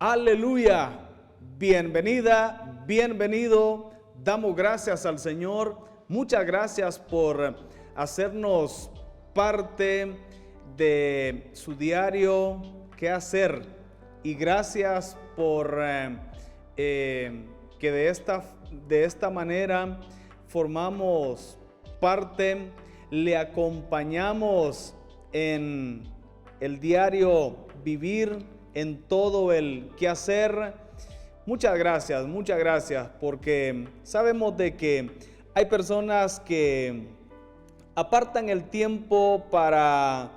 Aleluya, bienvenida, bienvenido. Damos gracias al Señor. Muchas gracias por hacernos parte de su diario qué hacer. Y gracias por que de esta manera formamos parte, le acompañamos en el diario vivir, en todo el quehacer. Muchas gracias, porque sabemos de que hay personas que apartan el tiempo para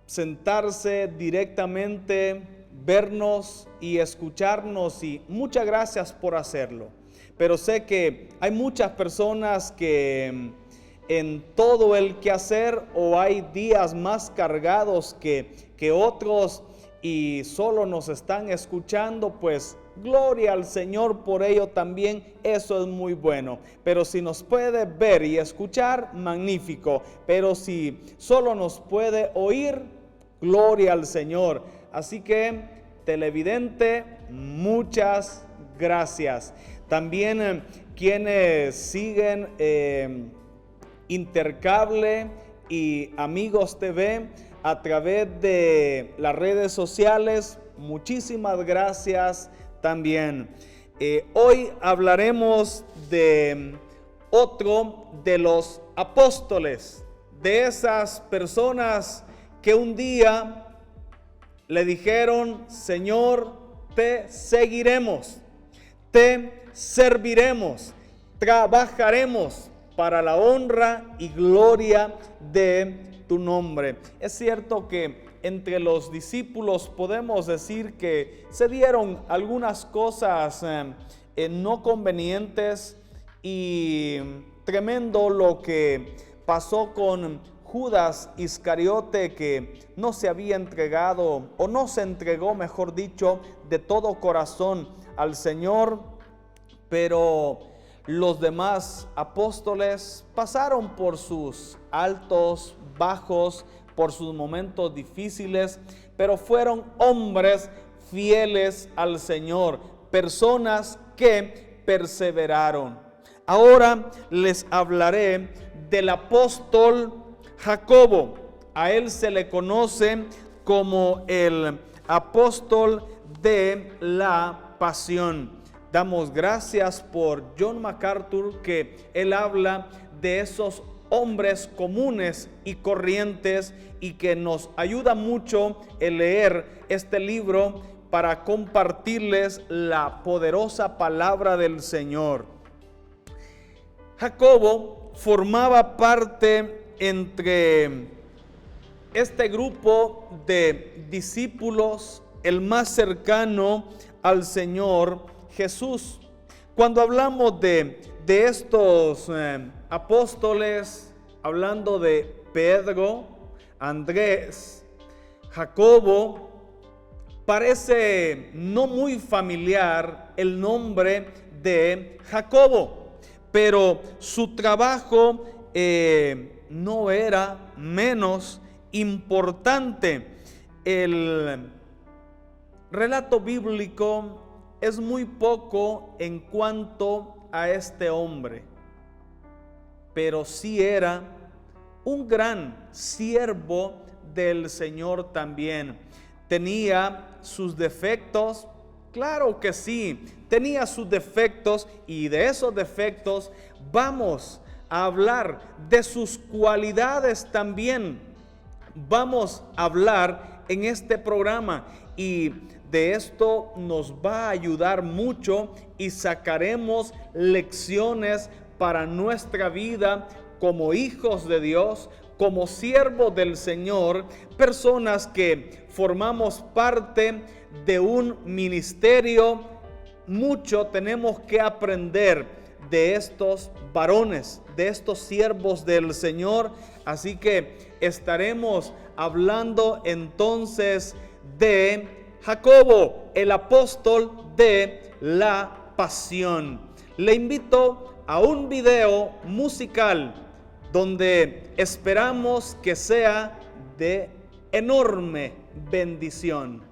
sentarse directamente, vernos y escucharnos, y muchas gracias por hacerlo. Pero sé que hay muchas personas que en todo el quehacer, o hay días más cargados que otros, y solo nos están escuchando, pues gloria al Señor por ello también, eso es muy bueno. Pero si nos puede ver y escuchar, magnífico. Pero si solo nos puede oír, gloria al Señor. Así que, televidente, muchas gracias. También quienes siguen Intercable y Amigos TV a través de las redes sociales, muchísimas gracias también. Hoy hablaremos de otro de los apóstoles, de esas personas que un día le dijeron: Señor, te seguiremos, te serviremos, trabajaremos para la honra y gloria de tu nombre. Es cierto que entre los discípulos podemos decir que se dieron algunas cosas no convenientes, y tremendo lo que pasó con Judas Iscariote, que no se había entregado, o no se entregó, mejor dicho, de todo corazón al Señor. Pero los demás apóstoles pasaron por sus altos, bajos, por sus momentos difíciles, pero fueron hombres fieles al Señor, personas que perseveraron. Ahora les hablaré del apóstol Jacobo. A él se le conoce como el apóstol de la pasión. Damos gracias por John MacArthur, que él habla de esos hombres comunes y corrientes, y que nos ayuda mucho el leer este libro para compartirles la poderosa palabra del Señor. Jacobo formaba parte entre este grupo de discípulos, el más cercano al Señor Jesús. Cuando hablamos de estos apóstoles, hablando de Pedro, Andrés, Jacobo, parece no muy familiar el nombre de Jacobo, pero su trabajo no era menos importante. El relato bíblico es muy poco en cuanto a este hombre, pero sí era un gran siervo del Señor también. Tenía sus defectos, claro que sí, tenía sus defectos, y de esos defectos vamos a hablar. De sus cualidades también vamos a hablar en este programa, y de esto nos va a ayudar mucho, y sacaremos lecciones para nuestra vida como hijos de Dios, como siervos del Señor, personas que formamos parte de un ministerio. Mucho tenemos que aprender de estos varones, de estos siervos del Señor. Así que estaremos hablando entonces de Jacobo, el apóstol de la pasión. Le invito a un video musical donde esperamos que sea de enorme bendición.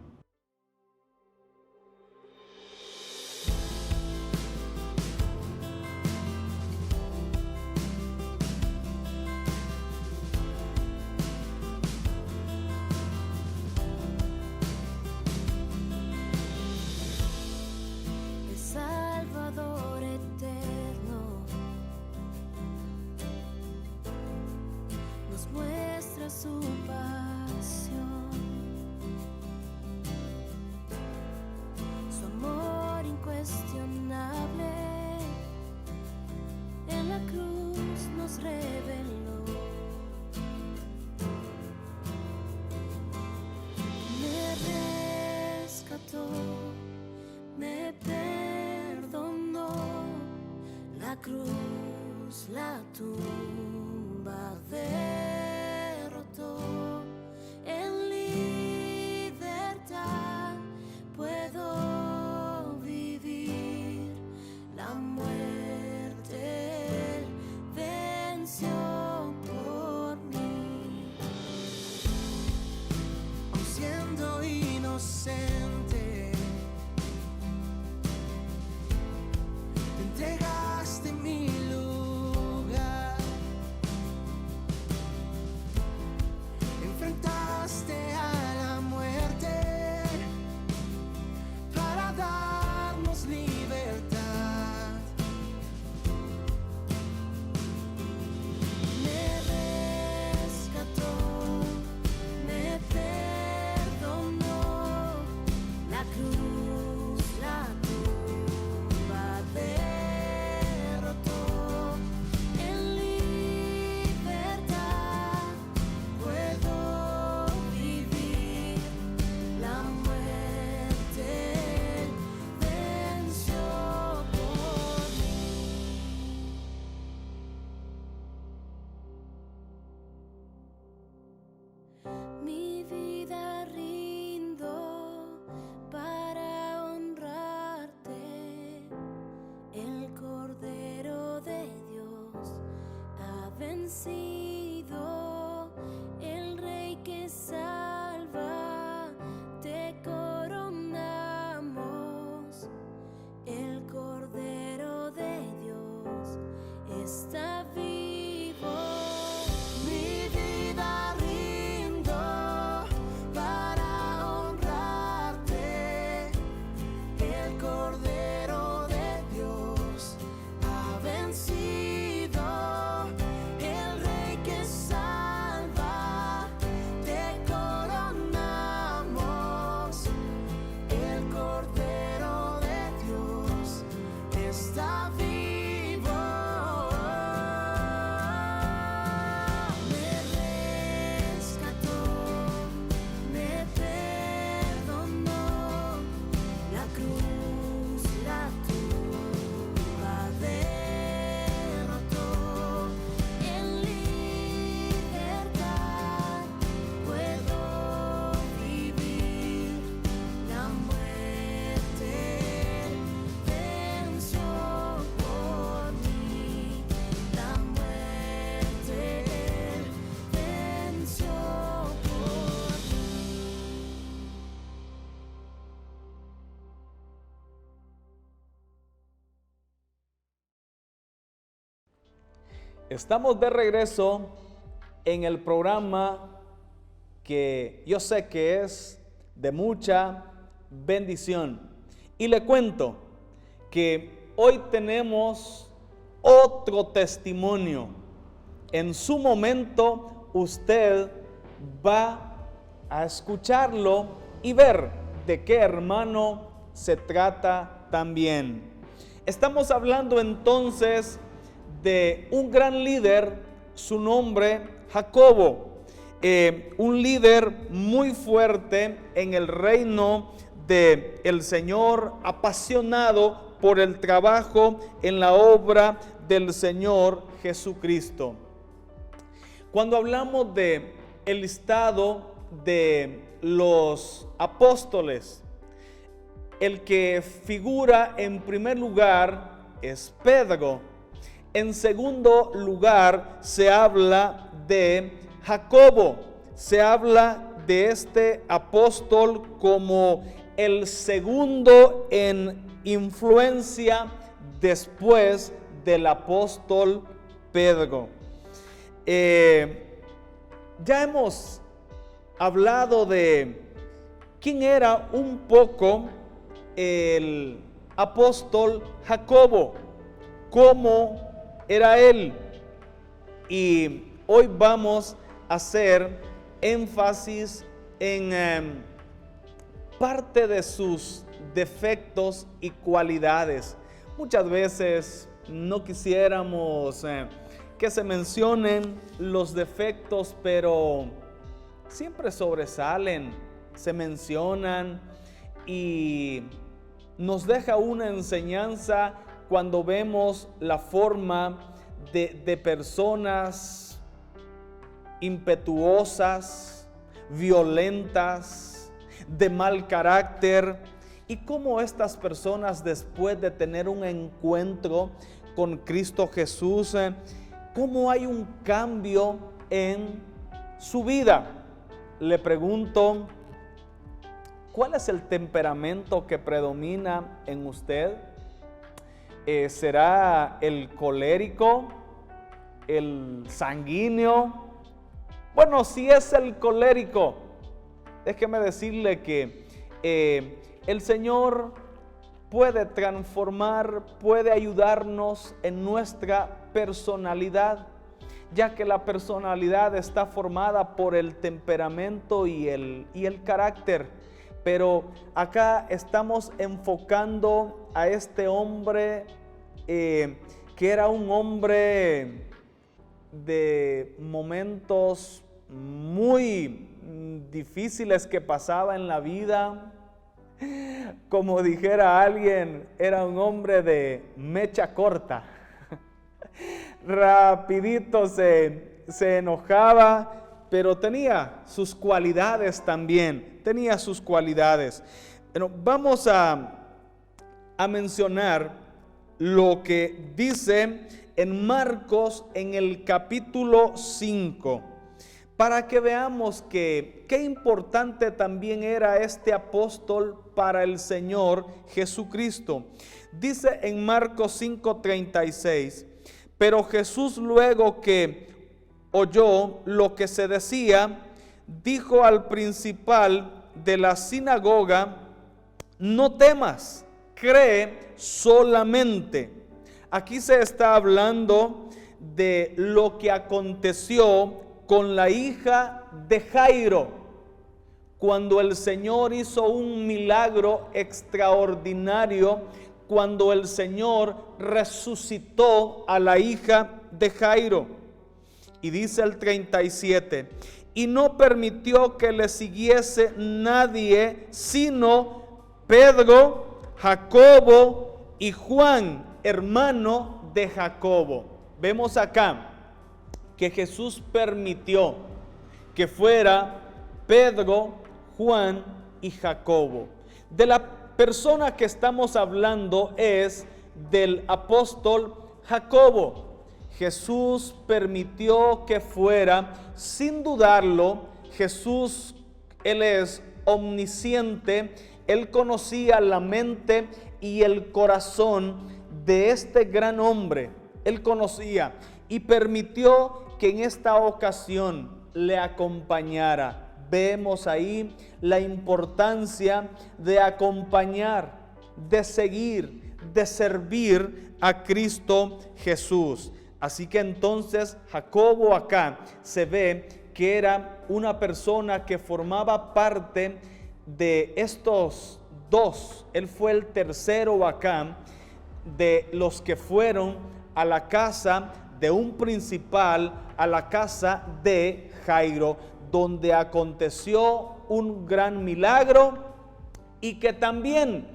Su pasión, su amor incuestionable en la cruz nos reveló. Me rescató, me perdonó, la cruz, la tumba en libertad puedo vivir. La muerte Él venció por mí. Aun siendo inocente, te entregaste mi lugar. Enfrentaste a la muerte para darnos libertad. Me rescató, me perdonó, la cruz, la tumba derrotó. En libertad puedo vivir. La muerte venció por mí. Mi vida rindo para honrarte. El Cordero de Dios ha vencido, el Rey que salva, te coronamos. El Cordero de Dios está vivo. Mi vida rindo para honrarte. El Cordero de Dios ha vencido, el Rey que salva, te coronamos. El Cordero de Dios está vivo. Me rescató, me perdonó, la cruz, la tumba derrotó. En libertad puedo vivir. La muerte venció por mí. La muerte venció por mí. Estamos de regreso en el programa que yo sé que es de mucha bendición. Y le cuento que hoy tenemos otro testimonio. En su momento usted va a escucharlo y ver de qué hermano se trata también. Estamos hablando entonces de un gran líder, su nombre Jacobo, un líder muy fuerte en el reino del Señor, apasionado por el trabajo en la obra del Señor Jesucristo. Cuando hablamos de el listado de los apóstoles, el que figura en primer lugar es Pedro. En segundo lugar se habla de Jacobo. Se habla de este apóstol como el segundo en influencia después del apóstol Pedro. Ya hemos hablado de quién era un poco el apóstol Jacobo, cómo era él, y hoy vamos a hacer énfasis en parte de sus defectos y cualidades. Muchas veces no quisiéramos que se mencionen los defectos, pero siempre sobresalen, se mencionan y nos deja una enseñanza cuando vemos la forma de personas impetuosas, violentas, de mal carácter, y cómo estas personas, después de tener un encuentro con Cristo Jesús, cómo hay un cambio en su vida. Le pregunto, ¿cuál es el temperamento que predomina en usted? ¿Será el colérico, el sanguíneo? Bueno, si es el colérico, déjeme decirle que el Señor puede transformar, puede ayudarnos en nuestra personalidad, ya que la personalidad está formada por el temperamento y el carácter. Pero acá estamos enfocando a este hombre que era un hombre de momentos muy difíciles que pasaba en la vida. Como dijera alguien, era un hombre de mecha corta. Rapidito se enojaba, pero tenía sus cualidades también, tenía sus cualidades. Pero vamos a mencionar lo que dice en Marcos en el capítulo 5, para que veamos que qué importante también era este apóstol para el Señor Jesucristo. Dice en Marcos 5:36, pero Jesús, luego que oyó lo que se decía, dijo al principal de la sinagoga: no temas, cree solamente. Aquí se está hablando de lo que aconteció con la hija de Jairo, cuando el Señor hizo un milagro extraordinario, cuando el Señor resucitó a la hija de Jairo. Y dice el 37, y no permitió que le siguiese nadie, sino Pedro, Jacobo y Juan, hermano de Jacobo. Vemos acá que Jesús permitió que fuera Pedro, Juan y Jacobo. De la persona que estamos hablando es del apóstol Jacobo. Jesús permitió que fuera, sin dudarlo. Jesús, Él es omnisciente, Él conocía la mente y el corazón de este gran hombre. Él conocía y permitió que en esta ocasión le acompañara. Vemos ahí la importancia de acompañar, de seguir, de servir a Cristo Jesús. Así que entonces Jacobo acá se ve que era una persona que formaba parte de estos dos. Él fue el tercero acá de los que fueron a la casa de un principal, a la casa de Jairo, donde aconteció un gran milagro, y que también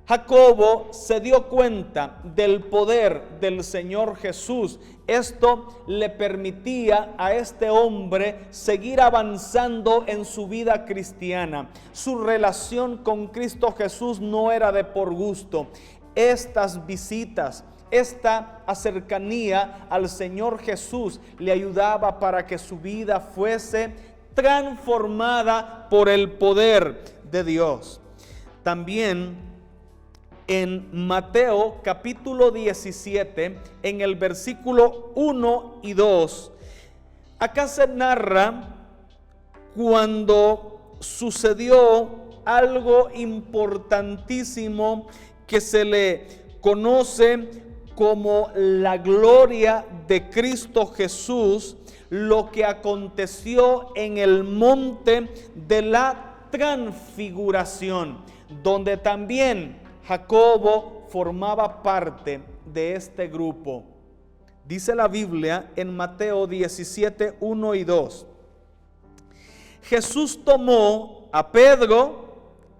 Jacobo se dio cuenta del poder del Señor Jesús. Esto le permitía a este hombre seguir avanzando en su vida cristiana. Su relación con Cristo Jesús no era de por gusto. Estas visitas, esta cercanía al Señor Jesús le ayudaba para que su vida fuese transformada por el poder de Dios. También en Mateo capítulo 17, en el versículo 1 y 2, acá se narra cuando sucedió algo importantísimo que se le conoce como la gloria de Cristo Jesús, lo que aconteció en el monte de la transfiguración, donde también Jacobo formaba parte de este grupo. Dice la Biblia en Mateo 17, 1 y 2. Jesús tomó a Pedro,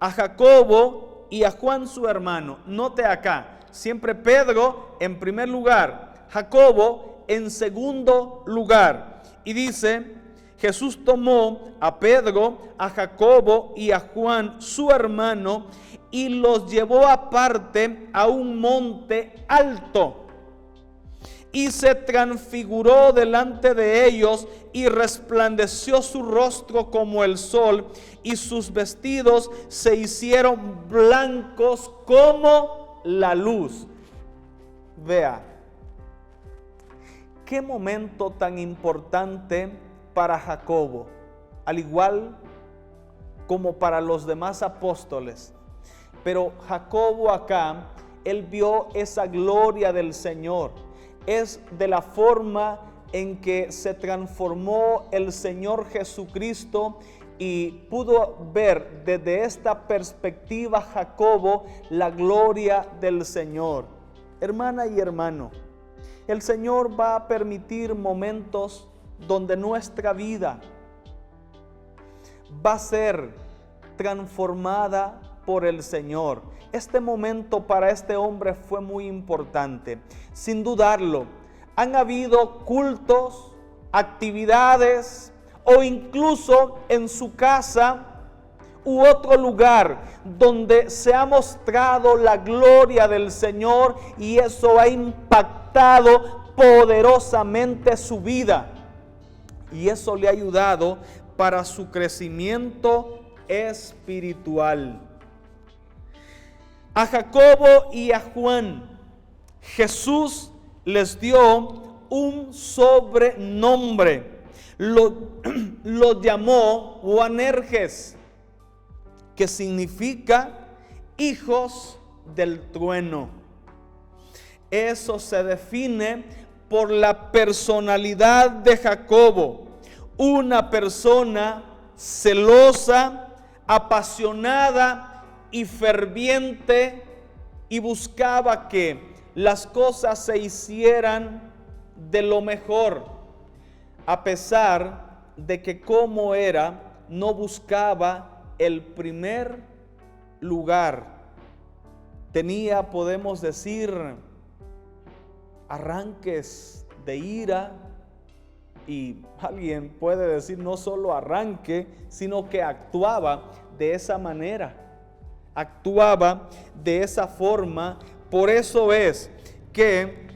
a Jacobo y a Juan su hermano. Note acá, siempre Pedro en primer lugar, Jacobo en segundo lugar. Y dice, Jesús tomó a Pedro, a Jacobo y a Juan su hermano y los llevó aparte a un monte alto y se transfiguró delante de ellos y resplandeció su rostro como el sol y sus vestidos se hicieron blancos como la luz. Vea, qué momento tan importante para Jacobo, al igual como para los demás apóstoles. Pero Jacobo acá, él vio esa gloria del Señor. Es de la forma en que se transformó el Señor Jesucristo y pudo ver desde esta perspectiva Jacobo la gloria del Señor. Hermana y hermano, el Señor va a permitir momentos donde nuestra vida va a ser transformada por el Señor. Este momento para este hombre fue muy importante, sin dudarlo. Han habido cultos, actividades o incluso en su casa u otro lugar donde se ha mostrado la gloria del Señor y eso ha impactado poderosamente su vida y eso le ha ayudado para su crecimiento espiritual. A Jacobo y a Juan, Jesús les dio un sobrenombre. Lo llamó Boanerges, que significa hijos del trueno. Eso se define por la personalidad de Jacobo, una persona celosa, apasionada y ferviente, y buscaba que las cosas se hicieran de lo mejor, a pesar de que como era, no buscaba el primer lugar. Tenía, podemos decir, arranques de ira, y alguien puede decir no solo arranque, sino que actuaba de esa manera. Actuaba de esa forma. Por eso es que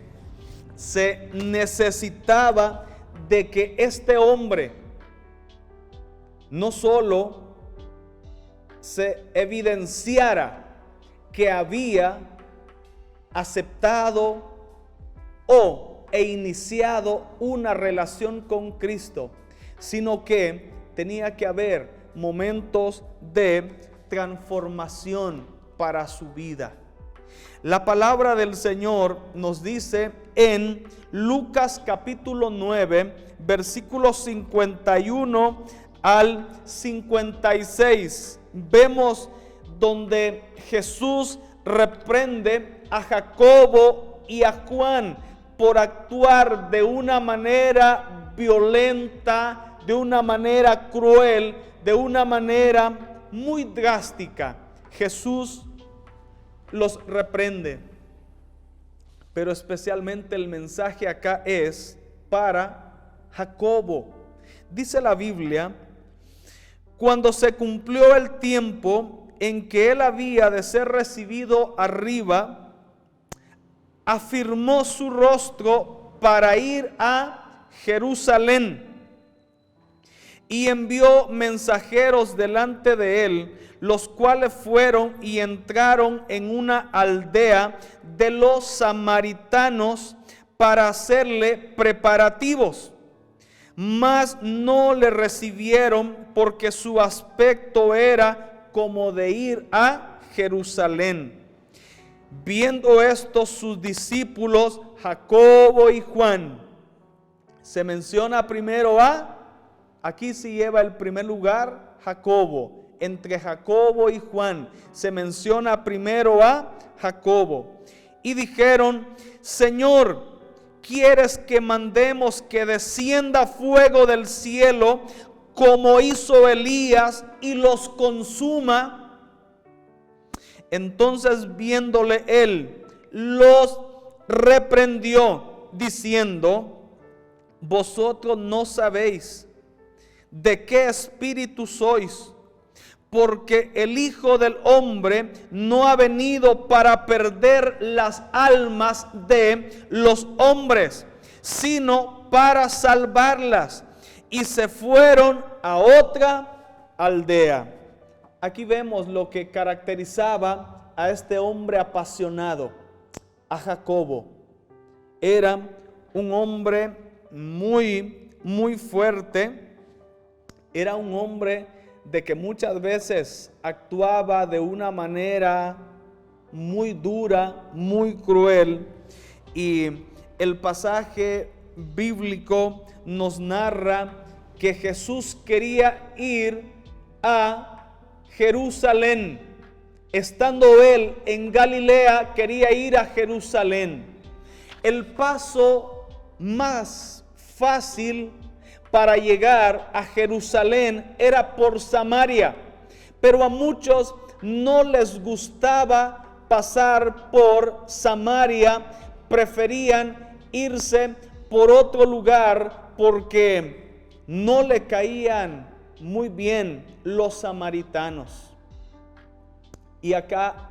se necesitaba de que este hombre no solo se evidenciara que había aceptado e iniciado una relación con Cristo, sino que tenía que haber momentos de transformación para su vida. La palabra del Señor nos dice en Lucas capítulo 9, versículos 51 al 56. Vemos donde Jesús reprende a Jacobo y a Juan por actuar de una manera violenta, de una manera cruel, de una manera muy drástica. Jesús los reprende. Pero especialmente el mensaje acá es para Jacobo. Dice la Biblia, cuando se cumplió el tiempo en que él había de ser recibido arriba, afirmó su rostro para ir a Jerusalén y envió mensajeros delante de él, los cuales fueron y entraron en una aldea de los samaritanos para hacerle preparativos. Mas no le recibieron porque su aspecto era como de ir a Jerusalén. Viendo esto, sus discípulos Jacobo y Juan, se menciona primero aquí se lleva el primer lugar Jacobo. Entre Jacobo y Juan se menciona primero a Jacobo. Y dijeron, Señor, ¿quieres que mandemos que descienda fuego del cielo como hizo Elías y los consuma? Entonces viéndole él, los reprendió diciendo, vosotros no sabéis de qué espíritu sois, porque el Hijo del Hombre no ha venido para perder las almas de los hombres, sino para salvarlas. Y se fueron a otra aldea. Aquí vemos lo que caracterizaba a este hombre apasionado, a Jacobo. Era un hombre muy fuerte. Era un hombre de que muchas veces actuaba de una manera muy dura, muy cruel. Y el pasaje bíblico nos narra que Jesús quería ir a Jerusalén. Estando él en Galilea, quería ir a Jerusalén. El paso más fácil para llegar a Jerusalén era por Samaria, pero a muchos no les gustaba pasar por Samaria, preferían irse por otro lugar porque no le caían muy bien los samaritanos. Y acá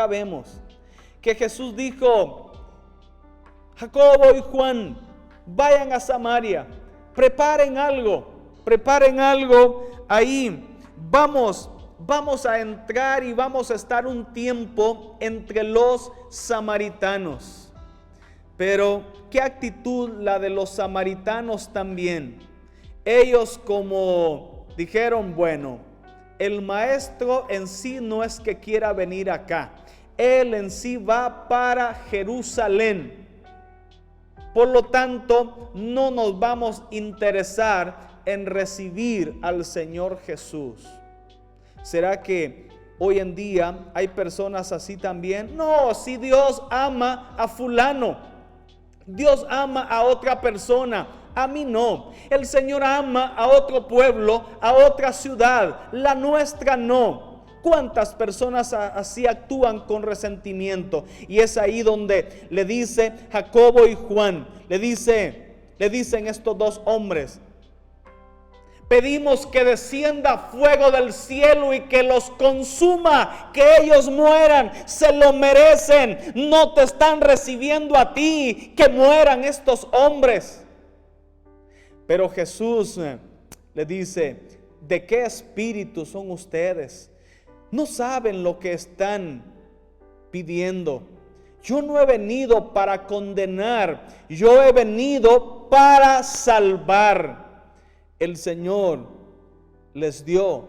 vemos que Jesús dijo, Jacobo y Juan, vayan a Samaria, preparen algo ahí. Vamos a entrar y vamos a estar un tiempo entre los samaritanos. Pero qué actitud la de los samaritanos también. Ellos como dijeron, bueno, el maestro en sí no es que quiera venir acá. Él en sí va para Jerusalén. Por lo tanto, no nos vamos a interesar en recibir al Señor Jesús. ¿Será que hoy en día hay personas así también? No, si Dios ama a fulano, Dios ama a otra persona, a mí no. El Señor ama a otro pueblo, a otra ciudad, la nuestra no. ¿Cuántas personas así actúan con resentimiento? Y es ahí donde le dice Jacobo y Juan, le dicen estos dos hombres, pedimos que descienda fuego del cielo y que los consuma, que ellos mueran, se lo merecen, no te están recibiendo a ti, que mueran estos hombres. Pero Jesús le dice, ¿de qué espíritu son ustedes? No saben lo que están pidiendo. Yo no he venido para condenar, yo he venido para salvar. El Señor les dio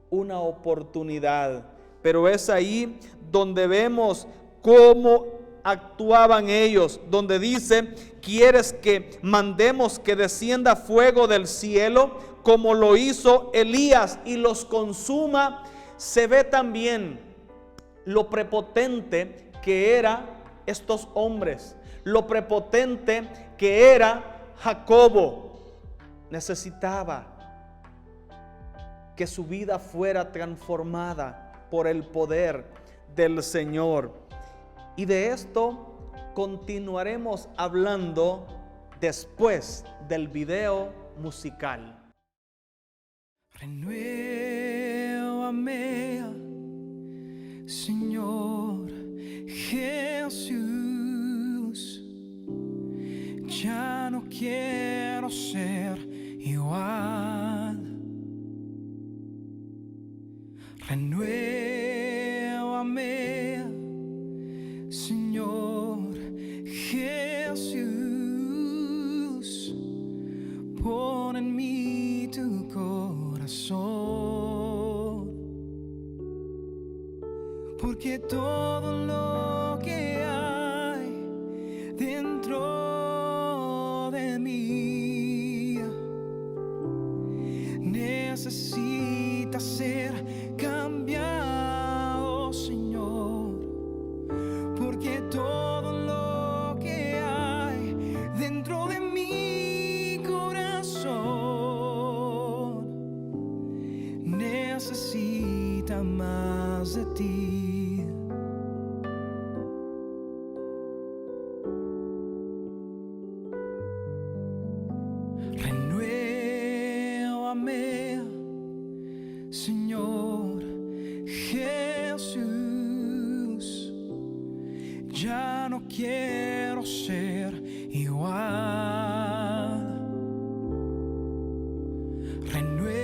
una oportunidad, pero es ahí donde vemos cómo actuaban ellos, donde dice, ¿quieres que mandemos que descienda fuego del cielo como lo hizo Elías y los consuma? Se ve también lo prepotente que eran estos hombres, lo prepotente que era Jacobo. Necesitaba que su vida fuera transformada por el poder del Señor. Y de esto continuaremos hablando después del video musical. Renuévame, Señor Jesús. Ya no quiero ser igual. Renuévame, Señor Jesús. Pon en mí tu corazón, porque todo lo que hay dentro de mí necesita ser cambiado, Señor, porque todo lo que hay dentro de mi corazón necesita más de ti. Renuévame, Señor Jesús. Ya no quiero ser igual. Renuévame,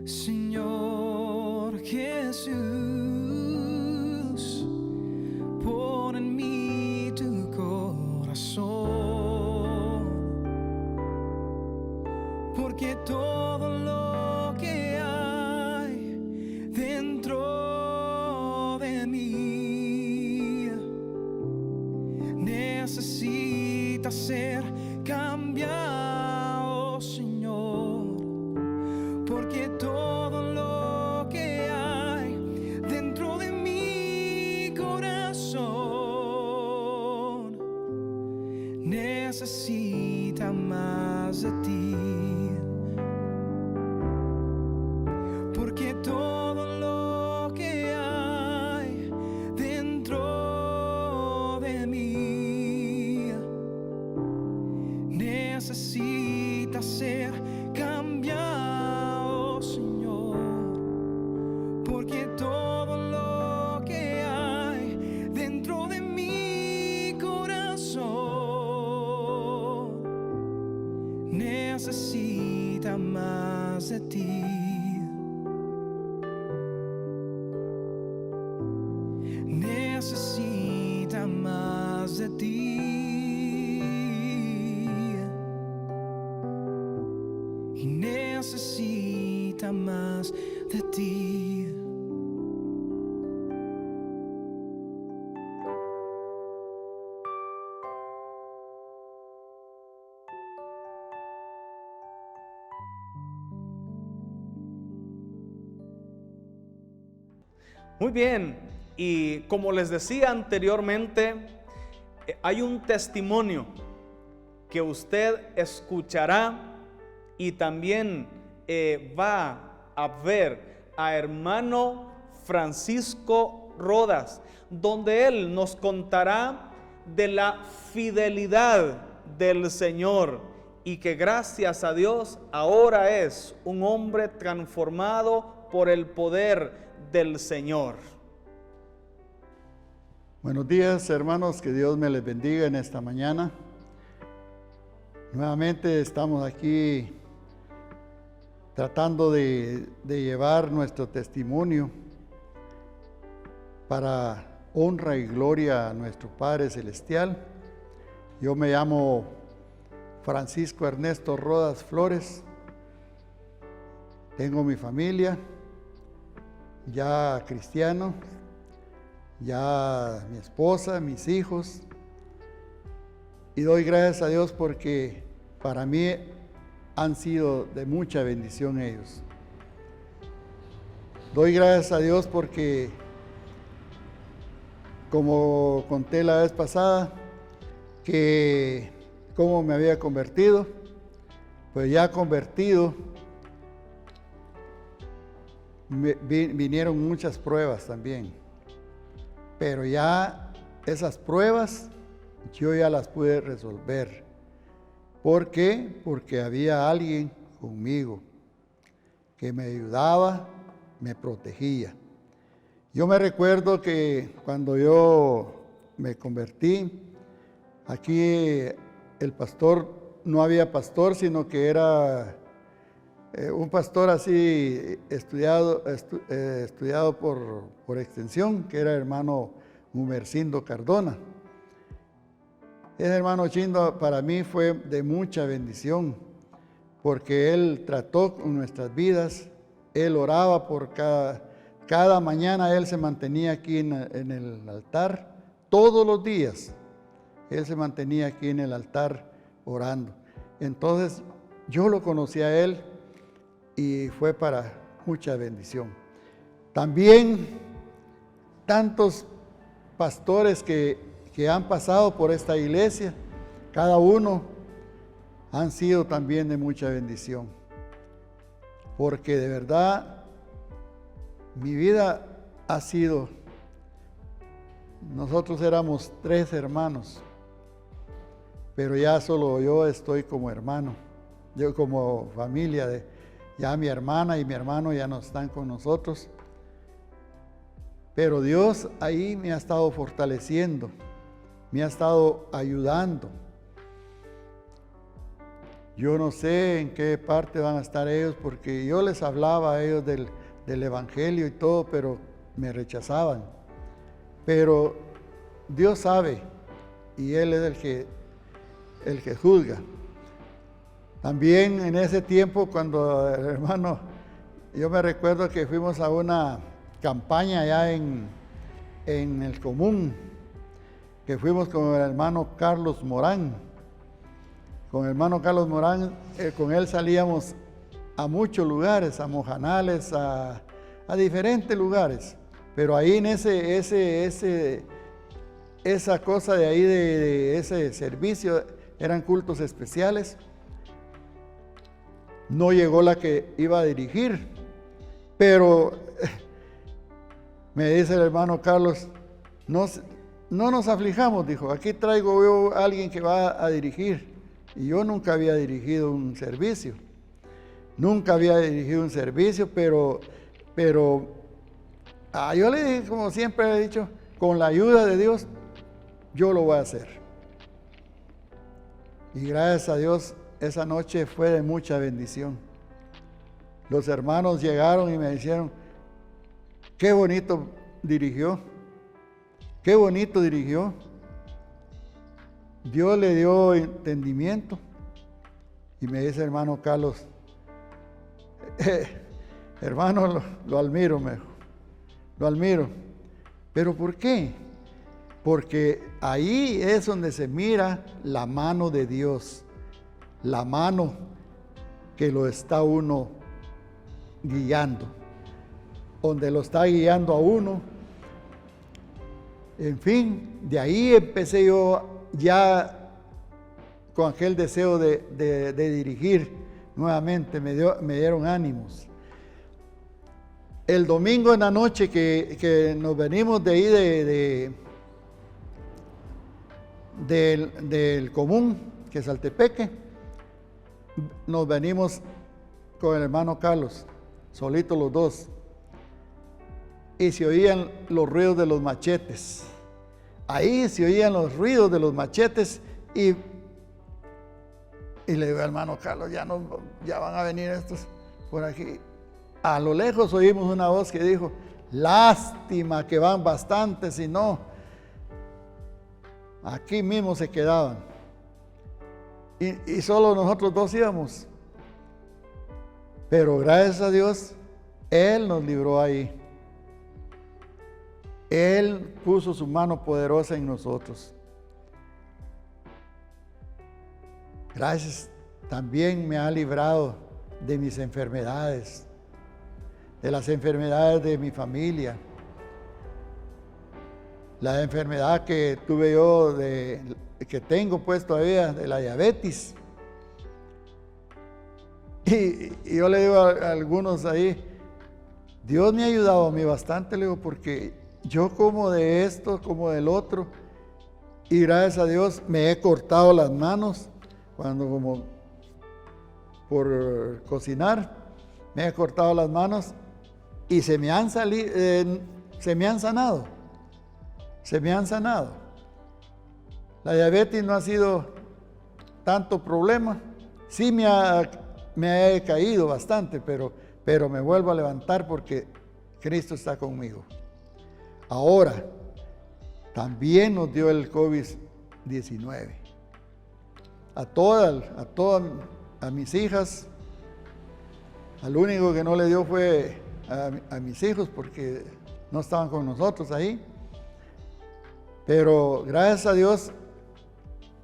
Señor Jesús. Pon en mí tu corazón, porque todo lo que hay dentro de mí necesita ser cambiado, Señor, porque todo lo que hay dentro de mi corazón necesita más de ti. Porque todo lo que hay dentro de mí necesita ser cambiado, Señor, porque todo lo que hay dentro de mi corazón necesita más de ti. Necesita más de ti. Y necesita más de ti. Muy bien, y como les decía anteriormente, hay un testimonio que usted escuchará y también va a ver a hermano Francisco Rodas, donde él nos contará de la fidelidad del Señor y que gracias a Dios ahora es un hombre transformado por el poder del Señor. Buenos días, hermanos, que Dios me les bendiga en esta mañana. Nuevamente estamos aquí tratando de llevar nuestro testimonio para honra y gloria a nuestro Padre Celestial. Yo me llamo Francisco Ernesto Rodas Flores. Tengo mi familia, ya cristiano, ya mi esposa, mis hijos, y doy gracias a Dios porque para mí han sido de mucha bendición ellos. Doy gracias a Dios porque, como conté la vez pasada, que cómo me había convertido, pues ya convertido, vinieron muchas pruebas también. Pero ya esas pruebas yo ya las pude resolver. ¿Por qué? Porque había alguien conmigo que me ayudaba, me protegía. Yo me recuerdo que cuando yo me convertí, aquí el pastor, no había pastor, sino que era un pastor así estudiado por extensión, que era hermano Humercindo Cardona. Ese hermano Chindo para mí fue de mucha bendición, porque él trató con nuestras vidas, él oraba por cada mañana, él se mantenía aquí en el altar, todos los días, él se mantenía aquí en el altar orando. Entonces yo lo conocí a él y fue para mucha bendición. También tantos pastores que han pasado por esta iglesia, cada uno han sido también de mucha bendición, porque de verdad mi vida ha sido, nosotros éramos 3 hermanos, pero ya solo yo estoy como hermano, yo como familia, ya mi hermana y mi hermano ya no están con nosotros, pero Dios ahí me ha estado fortaleciendo, me ha estado ayudando. Yo no sé en qué parte van a estar ellos, porque yo les hablaba a ellos del evangelio y todo, pero me rechazaban. Pero Dios sabe, y Él es el que juzga. También en ese tiempo, cuando el hermano, yo me recuerdo que fuimos a una campaña allá en el común, que fuimos con el hermano Carlos Morán. Con el hermano Carlos Morán, con él salíamos a muchos lugares, a Mojanales, a diferentes lugares. Pero ahí en esa cosa de ahí, de ese servicio, eran cultos especiales. No llegó la que iba a dirigir, pero me dice el hermano Carlos, no nos aflijamos, dijo, aquí traigo yo a alguien que va a dirigir. Y yo nunca había dirigido un servicio. Pero yo le dije, como siempre he dicho, con la ayuda de Dios, yo lo voy a hacer. Y gracias a Dios, esa noche fue de mucha bendición. Los hermanos llegaron y me dijeron, qué bonito dirigió. Qué bonito dirigió. Dios le dio entendimiento. Y me dice hermano Carlos, hermano, lo admiro, me dijo. Lo admiro. ¿Pero por qué? Porque ahí es donde se mira la mano de Dios. La mano que lo está uno guiando. Donde lo está guiando a uno. En fin, de ahí empecé yo ya con aquel deseo de dirigir nuevamente, me dieron ánimos. El domingo en la noche que nos venimos de ahí del común, que es Altepeque, nos venimos con el hermano Carlos, solitos los dos, y se oían los ruidos de los machetes. Ahí se oían los ruidos de los machetes y le digo al hermano Carlos, ya van a venir estos por aquí. A lo lejos oímos una voz que dijo, lástima que van bastantes y no, aquí mismo se quedaban. Y solo nosotros 2 íbamos. Pero gracias a Dios, Él nos libró ahí. Él puso su mano poderosa en nosotros. Gracias, también me ha librado de mis enfermedades, de las enfermedades de mi familia. La enfermedad que tuve yo, que tengo pues todavía, de la diabetes. Y yo le digo a algunos ahí, Dios me ha ayudado a mí bastante, le digo, porque yo como de esto, como del otro, y gracias a Dios me he cortado las manos cuando como por cocinar, me he cortado las manos y se me han salido, se me han sanado, se me han sanado. La diabetes no ha sido tanto problema, sí me he caído bastante, pero me vuelvo a levantar porque Cristo está conmigo. Ahora, también nos dio el COVID-19. A mis hijas, al único que no le dio fue a mis hijos porque no estaban con nosotros ahí. Pero gracias a Dios,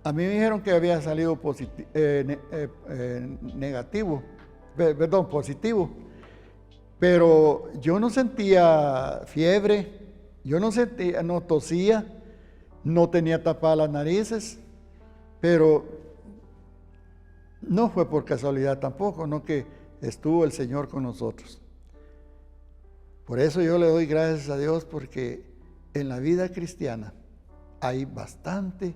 a mí me dijeron que había salido positivo. Pero yo no sentía fiebre, no tosía, no tenía tapadas las narices, pero no fue por casualidad tampoco, no que estuvo el Señor con nosotros. Por eso yo le doy gracias a Dios porque en la vida cristiana hay bastante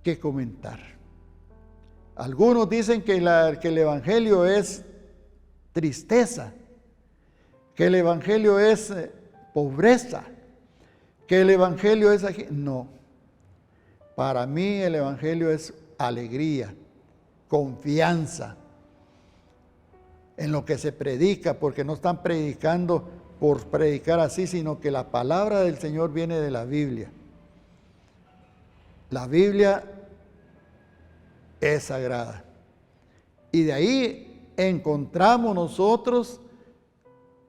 que comentar. Algunos dicen que el Evangelio es tristeza, que el Evangelio es pobreza, que el Evangelio es aquí. No, para mí el Evangelio es alegría, confianza en lo que se predica, porque no están predicando por predicar así, sino que la palabra del Señor viene de la Biblia. La Biblia es sagrada. Y de ahí encontramos nosotros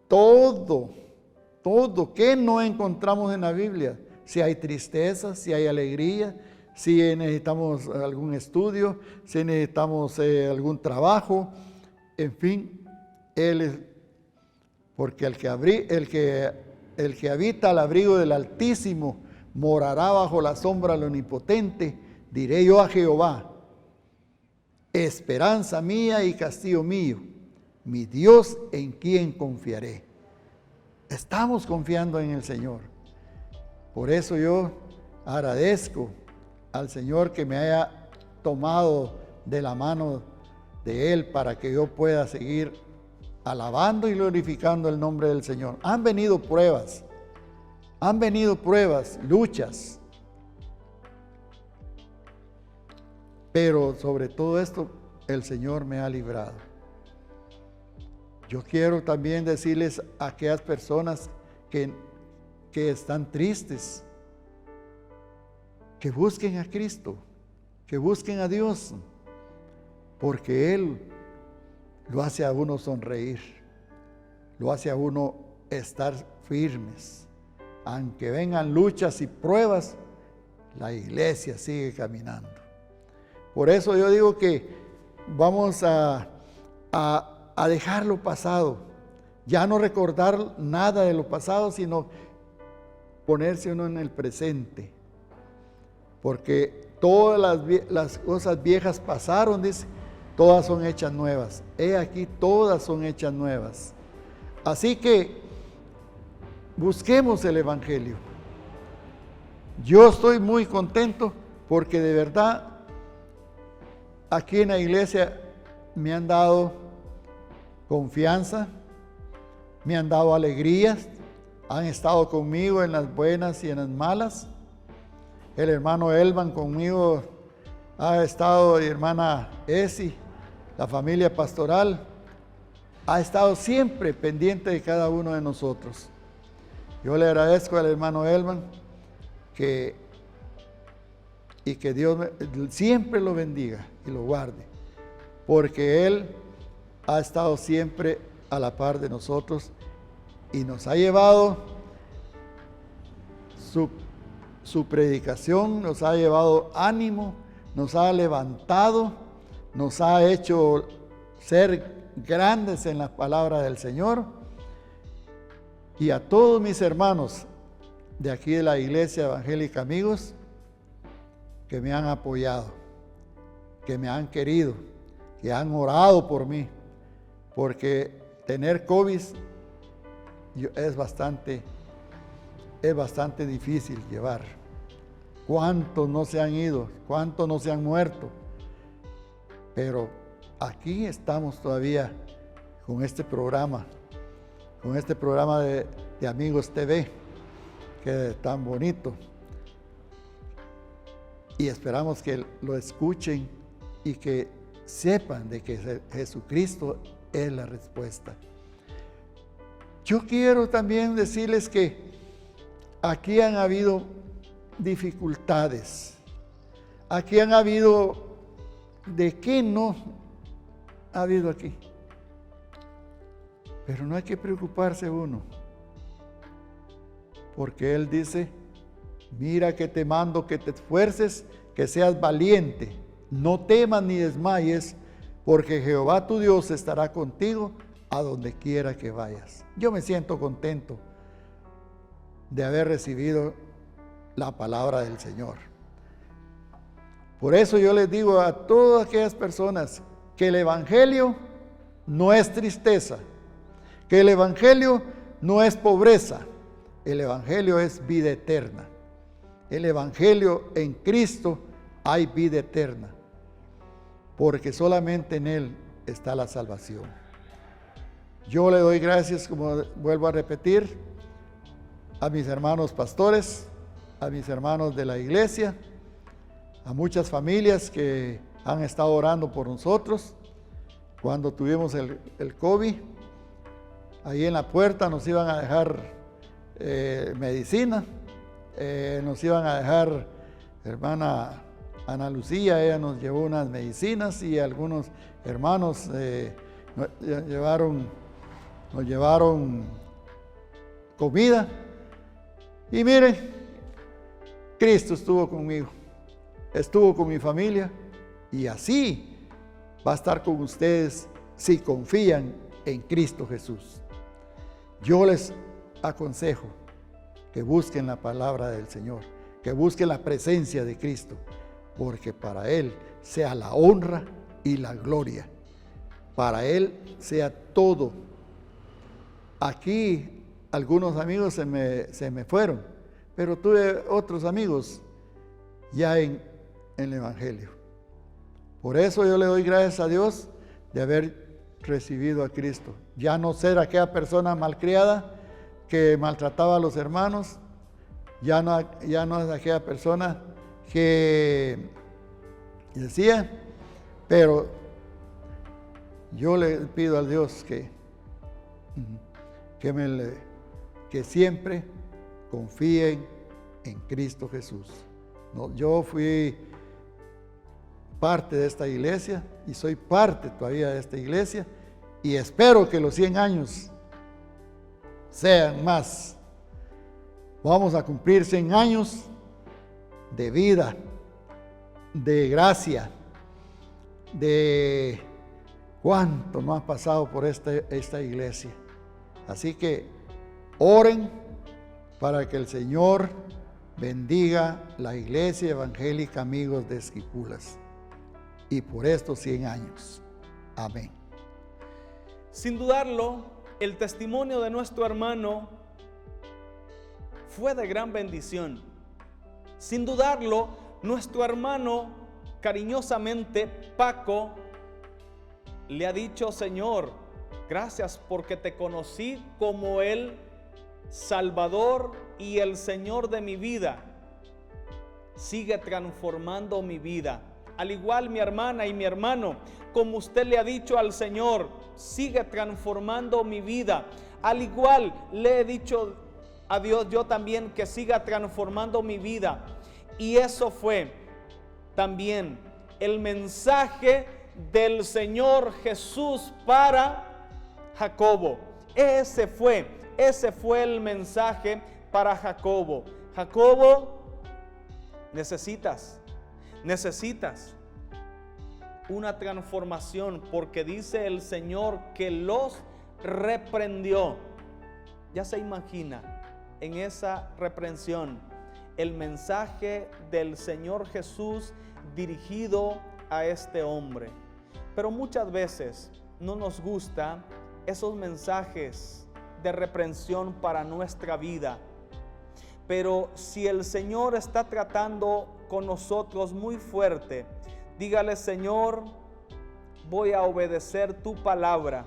todo. ¿Qué no encontramos en la Biblia? Si hay tristeza, si hay alegría, si necesitamos algún estudio, si necesitamos algún trabajo, en fin, porque el que habita al abrigo del Altísimo morará bajo la sombra del Omnipotente. Diré yo a Jehová, esperanza mía y castillo mío, mi Dios en quien confiaré. Estamos confiando en el Señor. Por eso yo agradezco al Señor que me haya tomado de la mano de Él para que yo pueda seguir alabando y glorificando el nombre del Señor. Han venido pruebas, luchas, pero sobre todo esto el Señor me ha librado. Yo quiero también decirles a aquellas personas que están tristes, que busquen a Cristo, que busquen a Dios, porque Él lo hace a uno sonreír, lo hace a uno estar firmes. Aunque vengan luchas y pruebas, la iglesia sigue caminando. Por eso yo digo que vamos a dejar lo pasado, ya no recordar nada de lo pasado, sino ponerse uno en el presente. Porque todas las cosas viejas pasaron, dice, todas son hechas nuevas. He aquí, todas son hechas nuevas. Así que busquemos el Evangelio. Yo estoy muy contento porque de verdad aquí en la iglesia me han dado confianza, me han dado alegrías, han estado conmigo en las buenas y en las malas. El hermano Elvan conmigo ha estado, y hermana Esi, la familia pastoral, ha estado siempre pendiente de cada uno de nosotros. Yo le agradezco al hermano Elvan que Dios siempre lo bendiga y lo guarde, porque Él ha estado siempre a la par de nosotros y nos ha llevado su predicación, nos ha llevado ánimo, nos ha levantado, nos ha hecho ser grandes en las palabras del Señor. Y a todos mis hermanos de aquí de la Iglesia Evangélica Amigos que me han apoyado, que me han querido, que han orado por mí, porque tener COVID es bastante difícil llevar. ¿Cuántos no se han ido? ¿Cuántos no se han muerto? Pero aquí estamos todavía con este programa de Amigos TV, que es tan bonito. Y esperamos que lo escuchen y que sepan de que Jesucristo es la respuesta. Yo quiero también decirles que aquí han habido dificultades. Aquí han habido, ¿de qué no ha habido aquí? Pero no hay que preocuparse uno, porque Él dice, mira que te mando que te esfuerces, que seas valiente, no temas ni desmayes, porque Jehová tu Dios estará contigo a donde quiera que vayas. Yo me siento contento de haber recibido la palabra del Señor. Por eso yo les digo a todas aquellas personas que el Evangelio no es tristeza, que el Evangelio no es pobreza, el Evangelio es vida eterna. El Evangelio en Cristo hay vida eterna, porque solamente en Él está la salvación. Yo le doy gracias, como vuelvo a repetir, a mis hermanos pastores, a mis hermanos de la iglesia, a muchas familias que han estado orando por nosotros. Cuando tuvimos el COVID, ahí en la puerta nos iban a dejar medicina, nos iban a dejar, hermana Ana Lucía, ella nos llevó unas medicinas y algunos hermanos nos llevaron comida. Y miren, Cristo estuvo conmigo, estuvo con mi familia y así va a estar con ustedes si confían en Cristo Jesús. Yo les aconsejo que busquen la palabra del Señor, que busquen la presencia de Cristo, porque para Él sea la honra y la gloria, para Él sea todo. Aquí algunos amigos se me fueron, pero tuve otros amigos ya en el Evangelio. Por eso yo le doy gracias a Dios de haber recibido a Cristo. Ya no ser aquella persona malcriada que maltrataba a los hermanos, ya no es aquella persona que decía, pero yo le pido a Dios que siempre confíen en Cristo Jesús. No, yo fui parte de esta iglesia y soy parte todavía de esta iglesia y espero que los 100 años sean más. Vamos a cumplir 100 años de vida, de gracia, de cuánto no ha pasado por esta iglesia. Así que oren para que el Señor bendiga la iglesia evangélica Amigos de Esquipulas y por estos 100 años. Amén. Sin dudarlo, el testimonio de nuestro hermano fue de gran bendición. Sin dudarlo, nuestro hermano, cariñosamente, Paco, le ha dicho: Señor, gracias porque te conocí como el Salvador y el Señor de mi vida. Sigue transformando mi vida. Al igual mi hermana y mi hermano, como usted le ha dicho al Señor, sigue transformando mi vida. Al igual le he dicho a Dios yo también que siga transformando mi vida. Y eso fue también el mensaje del Señor Jesús para Jacobo. Ese fue el mensaje para Jacobo. Jacobo, necesitas una transformación, porque dice el Señor que los reprendió. Ya se imagina en esa reprensión el mensaje del Señor Jesús dirigido a este hombre. Pero muchas veces no nos gusta esos mensajes de reprensión para nuestra vida. Pero si el Señor está tratando con nosotros muy fuerte, dígale: Señor, voy a obedecer tu palabra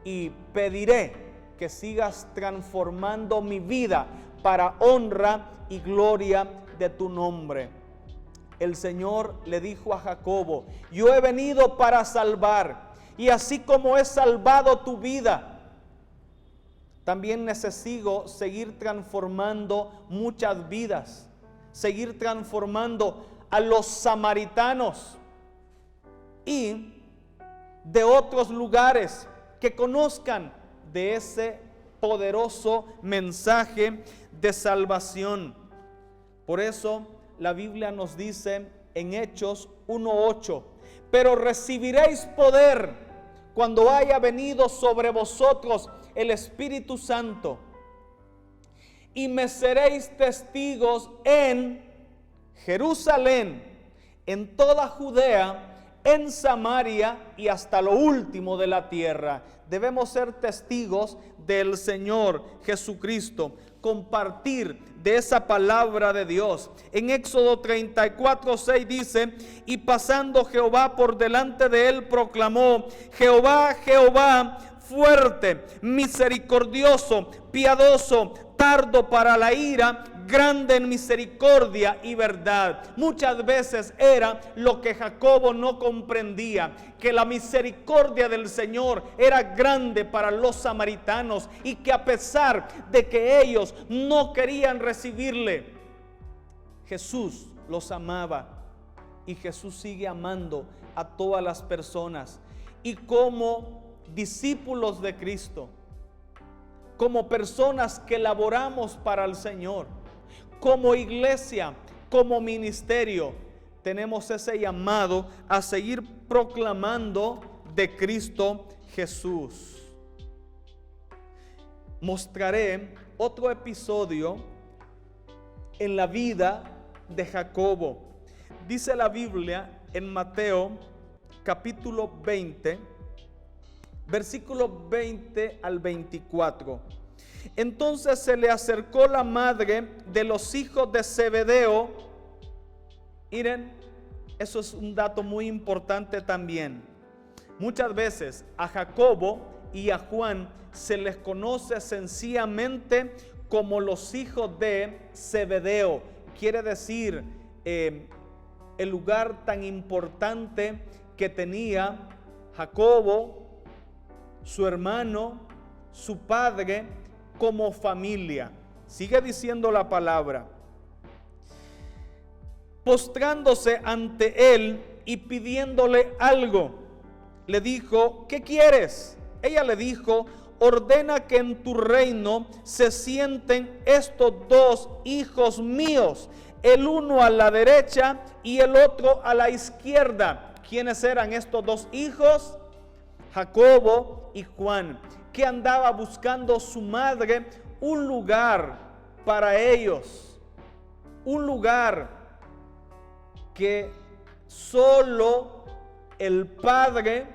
y pediré que sigas transformando mi vida para honra y gloria de tu nombre. El Señor le dijo a Jacobo: yo he venido para salvar, y así como he salvado tu vida, también necesito seguir transformando muchas vidas, seguir transformando a los samaritanos y de otros lugares que conozcan de ese poderoso mensaje de salvación. Por eso la Biblia nos dice en Hechos 1:8: pero recibiréis poder cuando haya venido sobre vosotros el Espíritu Santo, y me seréis testigos en Jerusalén, en toda Judea, en Samaria y hasta lo último de la tierra. Debemos ser testigos del Señor Jesucristo, compartir de esa palabra de Dios. En Éxodo 34:6 dice: y pasando Jehová por delante de él, proclamó: Jehová, Jehová, fuerte, misericordioso, piadoso, tardo para la ira, grande en misericordia y verdad. Muchas veces era lo que Jacobo no comprendía, que la misericordia del Señor era grande para los samaritanos, y que a pesar de que ellos no querían recibirle, Jesús los amaba, y Jesús sigue amando a todas las personas. Y como discípulos de Cristo, como personas que laboramos para el Señor, como iglesia, como ministerio, tenemos ese llamado a seguir proclamando de Cristo Jesús. Mostraré otro episodio en la vida de Jacobo. Dice la Biblia en Mateo capítulo 20, versículo 20 al 24. Entonces se le acercó la madre de los hijos de Zebedeo. Miren, eso es un dato muy importante también. Muchas veces a Jacobo y a Juan se les conoce sencillamente como los hijos de Zebedeo. Quiere decir el lugar tan importante que tenía Jacobo, su hermano, su padre, como familia. Sigue diciendo la palabra: postrándose ante él y pidiéndole algo, le dijo: ¿qué quieres? Ella le dijo: ordena que en tu reino se sienten estos dos hijos míos, el uno a la derecha y el otro a la izquierda. ¿Quiénes eran estos dos hijos? Jacobo y Juan, que andaba buscando su madre un lugar para ellos, un lugar que solo el Padre,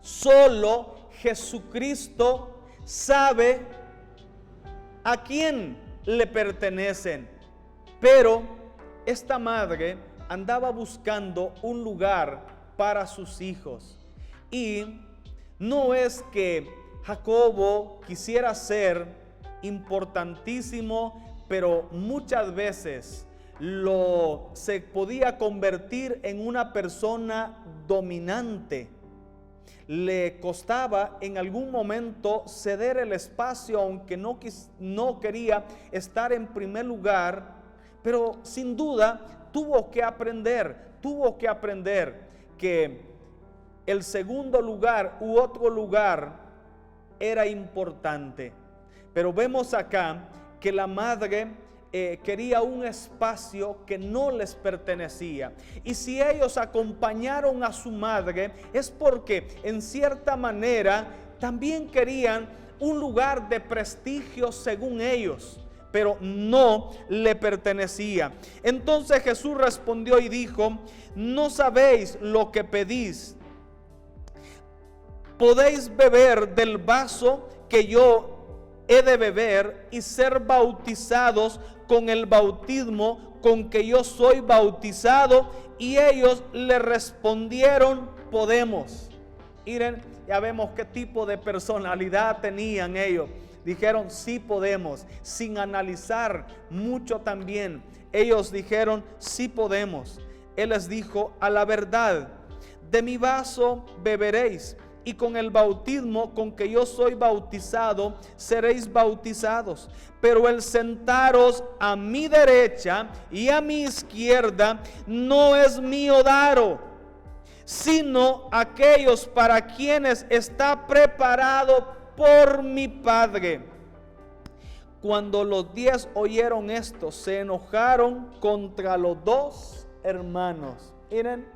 solo Jesucristo sabe a quién le pertenecen. Pero esta madre andaba buscando un lugar para sus hijos. Y no es que Jacobo quisiera ser importantísimo, pero muchas veces se podía convertir en una persona dominante. Le costaba en algún momento ceder el espacio, aunque no quería estar en primer lugar, pero sin duda tuvo que aprender que el segundo lugar u otro lugar era importante. Pero vemos acá que la madre quería un espacio que no les pertenecía. Y si ellos acompañaron a su madre, es porque en cierta manera también querían un lugar de prestigio según ellos, pero no le pertenecía. Entonces Jesús respondió y dijo: no sabéis lo que pedís. podéis beber del vaso que yo he de beber y ser bautizados con el bautismo con que yo soy bautizado. Y ellos le respondieron, podemos. Miren, ya vemos qué tipo de personalidad tenían ellos. Dijeron, sí podemos, sin analizar mucho también. Ellos dijeron, sí podemos. Él les dijo, a la verdad, de mi vaso beberéis, y con el bautismo con que yo soy bautizado, seréis bautizados. Pero el sentaros a mi derecha y a mi izquierda no es mío daros, sino aquellos para quienes está preparado por mi Padre. Cuando los 10 oyeron esto, se enojaron contra los 2 hermanos. Miren,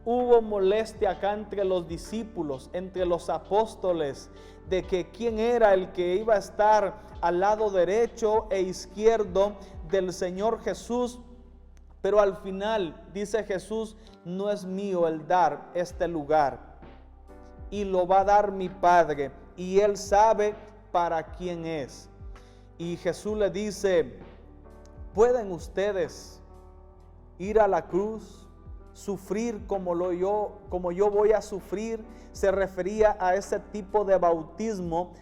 hubo molestia acá entre los discípulos, entre los apóstoles, de que quién era el que iba a estar al lado derecho e izquierdo del Señor Jesús. Pero al final dice Jesús, no es mío el dar este lugar, y lo va a dar mi Padre, y Él sabe para quién es. Y Jesús le dice, ¿pueden ustedes ir a la cruz, sufrir como yo voy a sufrir? Se refería a ese tipo de bautismo,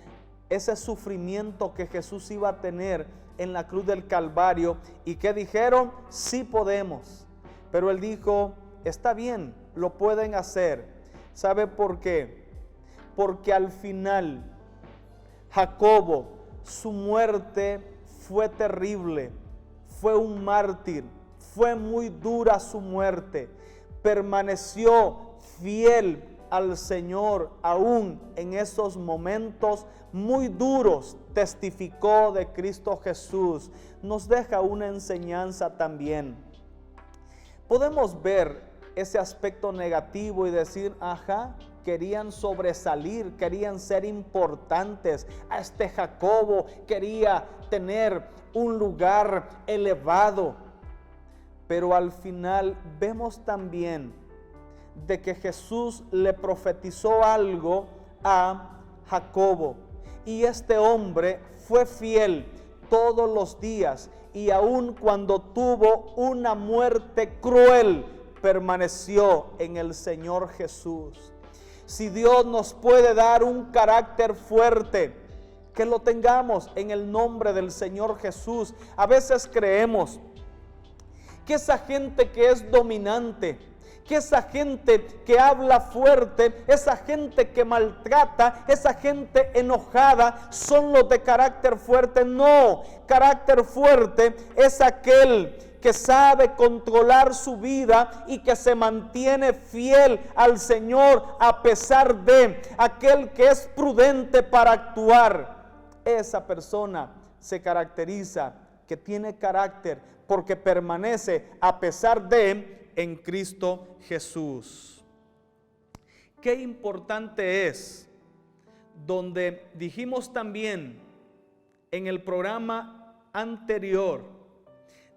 ese sufrimiento que Jesús iba a tener en la cruz del Calvario. Y que dijeron, sí podemos. Pero Él dijo, está bien, lo pueden hacer. ¿Sabe por qué? Porque al final Jacobo, su muerte fue terrible, fue un mártir, fue muy dura su muerte. Permaneció fiel al Señor aún en esos momentos muy duros. Testificó de Cristo Jesús. Nos deja una enseñanza también. Podemos ver ese aspecto negativo y decir, ajá, querían sobresalir, querían ser importantes. A este Jacobo quería tener un lugar elevado. Pero al final vemos también de que Jesús le profetizó algo a Jacobo. Y este hombre fue fiel todos los días, y aun cuando tuvo una muerte cruel, permaneció en el Señor Jesús. Si Dios nos puede dar un carácter fuerte, que lo tengamos en el nombre del Señor Jesús. A veces creemos que esa gente que es dominante, que esa gente que habla fuerte, esa gente que maltrata, esa gente enojada, son los de carácter fuerte. No, carácter fuerte es aquel que sabe controlar su vida y que se mantiene fiel al Señor a pesar de, aquel que es prudente para actuar. Esa persona se caracteriza, que tiene carácter, porque permanece a pesar de en Cristo Jesús. Qué importante es, donde dijimos también en el programa anterior,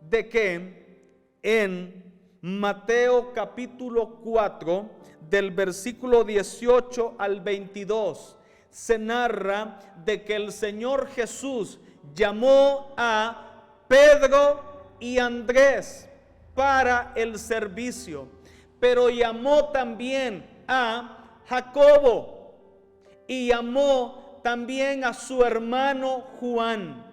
de que en Mateo capítulo 4, del versículo 18 al 22, se narra de que el Señor Jesús llamó a Pedro y Andrés para el servicio, pero llamó también a Jacobo y llamó también a su hermano Juan.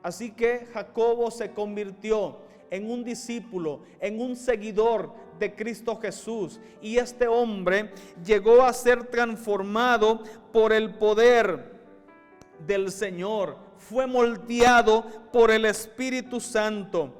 Así que Jacobo se convirtió en un discípulo, en un seguidor de Cristo Jesús, y este hombre llegó a ser transformado por el poder del Señor, fue moldeado por el Espíritu Santo.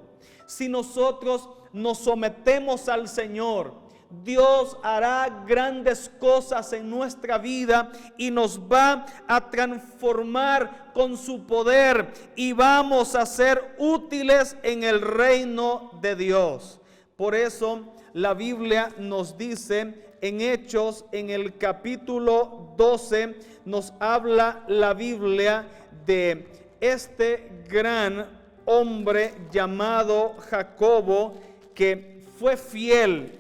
Si nosotros nos sometemos al Señor, Dios hará grandes cosas en nuestra vida y nos va a transformar con su poder, y vamos a ser útiles en el reino de Dios. Por eso la Biblia nos dice en Hechos, en el capítulo 12, nos habla la Biblia de este gran hombre llamado Jacobo, que fue fiel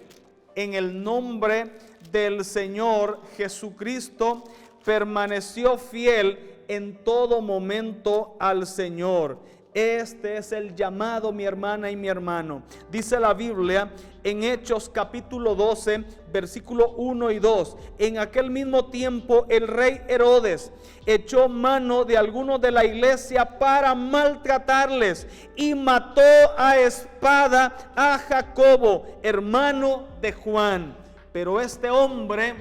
en el nombre del Señor Jesucristo permaneció fiel en todo momento al Señor. Este es el llamado, mi hermana y mi hermano. Dice la Biblia en Hechos capítulo 12, versículo 1 y 2. En aquel mismo tiempo el rey Herodes echó mano de algunos de la iglesia para maltratarles y mató a espada a Jacobo, hermano de Juan. Pero este hombre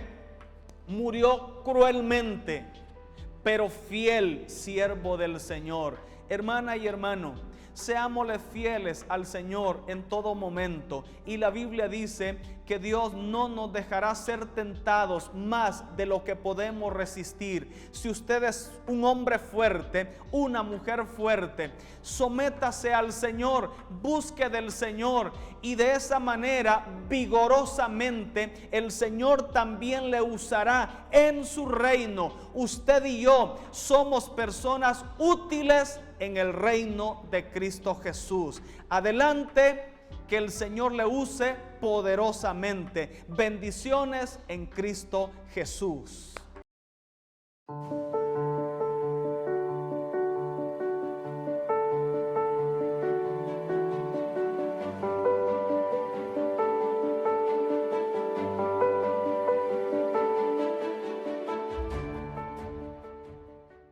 murió cruelmente, pero fiel siervo del Señor. Hermana y hermano, seámosle fieles al Señor en todo momento. Y la Biblia dice que Dios no nos dejará ser tentados más de lo que podemos resistir. Si usted es un hombre fuerte, una mujer fuerte, sométase al Señor, busque del Señor, y de esa manera vigorosamente el Señor también le usará en su reino. Usted y yo somos personas útiles en el reino de Cristo Jesús. Adelante, que el Señor le use poderosamente. Bendiciones en Cristo Jesús.